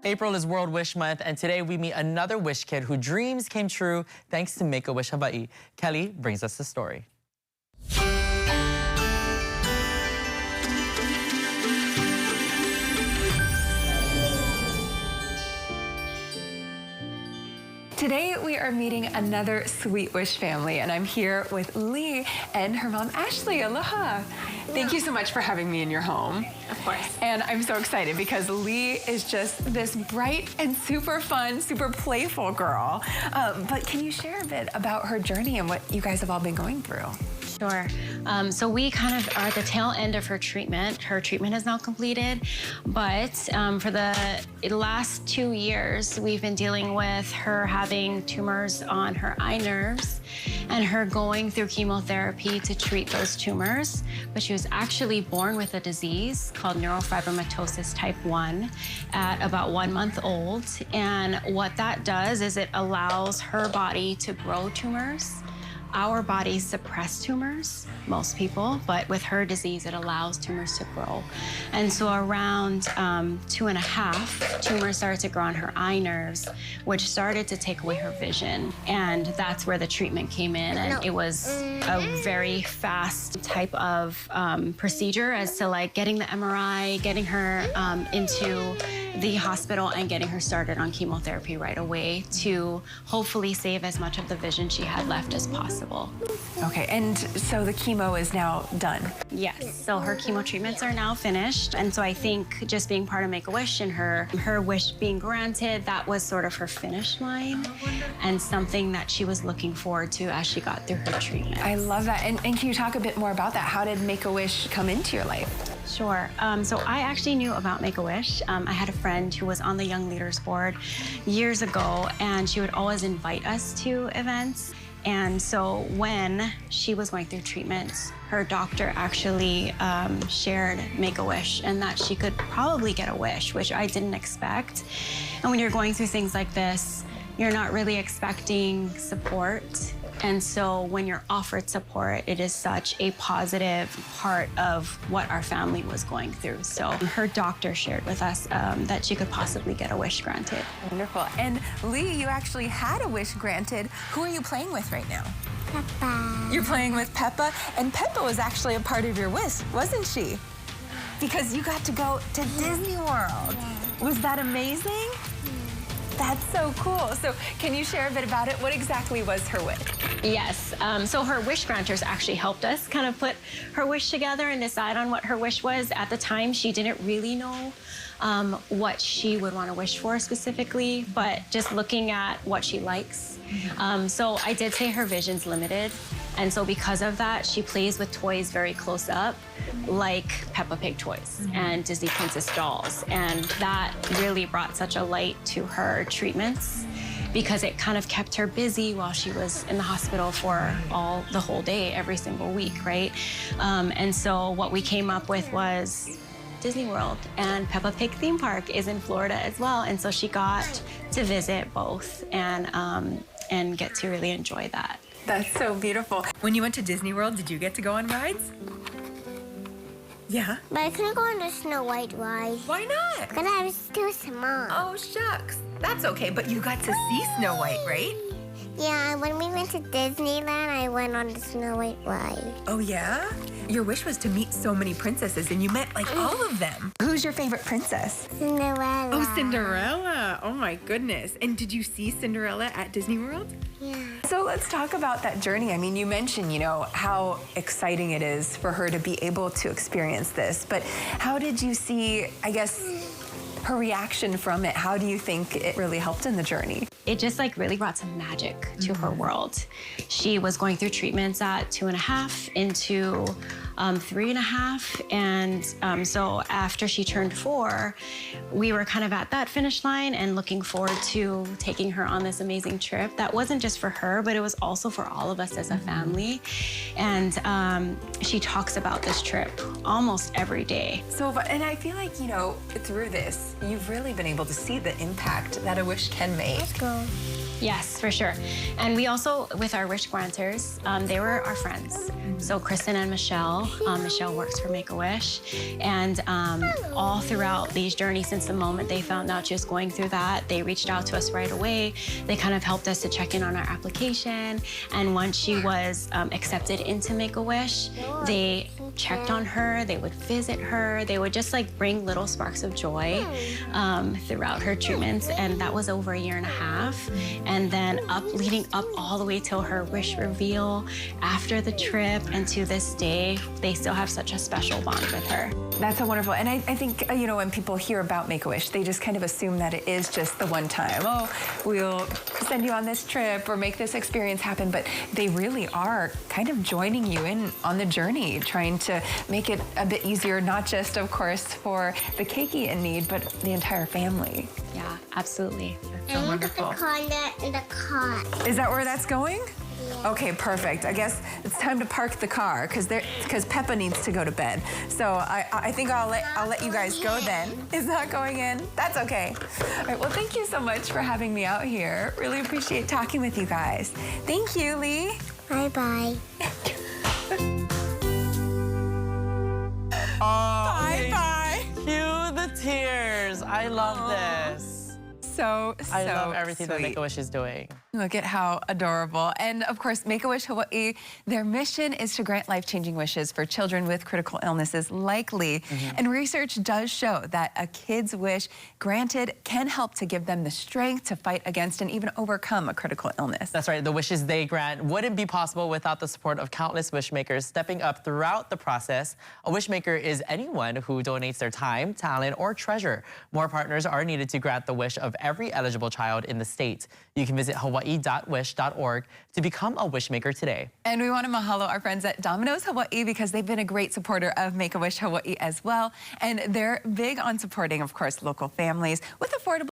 April is World Wish Month, and today we meet another Wish kid whose dreams came true thanks to Make-A-Wish Hawaii. Kelly brings us the story. Today we are meeting another Sweet Wish family, and I'm here with Lee and her mom Ashley. Aloha. Thank you so much for having me in your home. Of course. And I'm so excited because Lee is just this bright and super fun, super playful girl. But can you share a bit about her journey and what you guys have all been going through? Sure. So we kind of are at the tail end of her treatment. Her treatment is now completed, but for the last 2 years, we've been dealing with her having tumors on her eye nerves and her going through chemotherapy to treat those tumors. But she was actually born with a disease called neurofibromatosis type 1 at about 1 month old. And what that does is it allows her body to grow tumors. Our bodies suppress tumors, most people, but with her disease, it allows tumors to grow. And so around 2.5, tumors started to grow on her eye nerves, which started to take away her vision. And that's where the treatment came in. And it was a very fast type of procedure as to like getting the MRI, getting her into the hospital and getting her started on chemotherapy right away to hopefully save as much of the vision she had left as possible. Okay, and so the chemo is now done? Yes, so her chemo treatments are now finished. And so I think just being part of Make-A-Wish and her wish being granted, that was sort of her finish line and something that she was looking forward to as she got through her treatment. I love that. And can you talk a bit more about that? How did Make-A-Wish come into your life? Sure. So I actually knew about Make-A-Wish. I had a friend who was on the Young Leaders Board years ago, and she would always invite us to events. And so when she was going through treatments, her doctor actually shared Make-A-Wish and that she could probably get a wish, which I didn't expect. And when you're going through things like this, you're not really expecting support. And so when you're offered support, it is such a positive part of what our family was going through. So her doctor shared with us that she could possibly get a wish granted. Wonderful. And Lee, you actually had a wish granted. Who are you playing with right now? Peppa. You're playing with Peppa, and Peppa was actually a part of your wish, wasn't she? Because you got to go to Disney World. Was that amazing? That's so cool. So can you share a bit about it? What exactly was her wish? Yes. So her wish granters actually helped us kind of put her wish together and decide on what her wish was. At the time, she didn't really know what she would want to wish for specifically, but just looking at what she likes. So I did say her vision's limited. And so because of that, she plays with toys very close up, like Peppa Pig toys and Disney Princess dolls. And that really brought such a light to her treatments because it kind of kept her busy while she was in the hospital for the whole day, every single week, right? And so what we came up with was Disney World, and Peppa Pig theme park is in Florida as well. And so she got to visit both and get to really enjoy that. That's so beautiful. When you went to Disney World, did you get to go on rides? Yeah. But I couldn't go on the Snow White ride. Why not? Because I was too small. Oh, shucks. That's okay, but you got to see Snow White, right? Yeah, when we went to Disneyland, I went on the Snow White ride. Oh, yeah? Your wish was to meet so many princesses, and you met, like, all of them. Who's your favorite princess? Cinderella. Oh, Cinderella. Oh, my goodness. And did you see Cinderella at Disney World? Yeah. So let's talk about that journey. I mean, you mentioned, you know, how exciting it is for her to be able to experience this. But how did you see, I guess, her reaction from it? How do you think it really helped in the journey? It just like really brought some magic to her world. She was going through treatments at 2.5 into 3.5. And so after she turned 4, we were kind of at that finish line and looking forward to taking her on this amazing trip. That wasn't just for her, but it was also for all of us as a family. And she talks about this trip almost every day. So, and I feel like, you know, through this, you've really been able to see the impact that a wish can make. Let's go. Yes, for sure. And we also, with our wish granters, they were our friends. So Kristen and Michelle, Michelle works for Make-A-Wish, and all throughout these journeys since the moment they found out she was going through that, they reached out to us right away. They kind of helped us to check in on our application, and once she was accepted into Make-A-Wish, they checked on her, they would visit her, they would just like bring little sparks of joy throughout her treatments, and that was over 1.5 years. And then leading up all the way till her wish reveal, after the trip, and to this day, they still have such a special bond with her. That's so wonderful. And I think, you know, when people hear about Make-A-Wish, they just kind of assume that it is just the one time. Oh, we'll send you on this trip or make this experience happen. But they really are kind of joining you in on the journey, trying to make it a bit easier, not just, of course, for the keiki in need, but the entire family. Yeah, absolutely. That's so wonderful. In the car. Is that where that's going? Yeah. Okay, perfect. I guess it's time to park the car because Peppa needs to go to bed. So I think I'll let you guys go then. It's not going in. That's okay. All right. Well, thank you so much for having me out here. Really appreciate talking with you guys. Thank you, Lee. Bye-bye. Bye-bye. Cue the tears. I love this. So I love everything that sweet. Make-A-Wish is doing. Look at how adorable. And of course, Make-A-Wish Hawaii, their mission is to grant life-changing wishes for children with critical illnesses like Lee. And research does show that a kid's wish granted can help to give them the strength to fight against and even overcome a critical illness. That's right. The wishes they grant wouldn't be possible without the support of countless wishmakers stepping up throughout the process. A wishmaker is anyone who donates their time, talent, or treasure. More partners are needed to grant the wish of every eligible child in the state. You can visit hawaii.wish.org to become a wishmaker today. And we want to mahalo our friends at Domino's Hawaii because they've been a great supporter of Make-A-Wish Hawaii as well. And they're big on supporting, of course, local families with affordable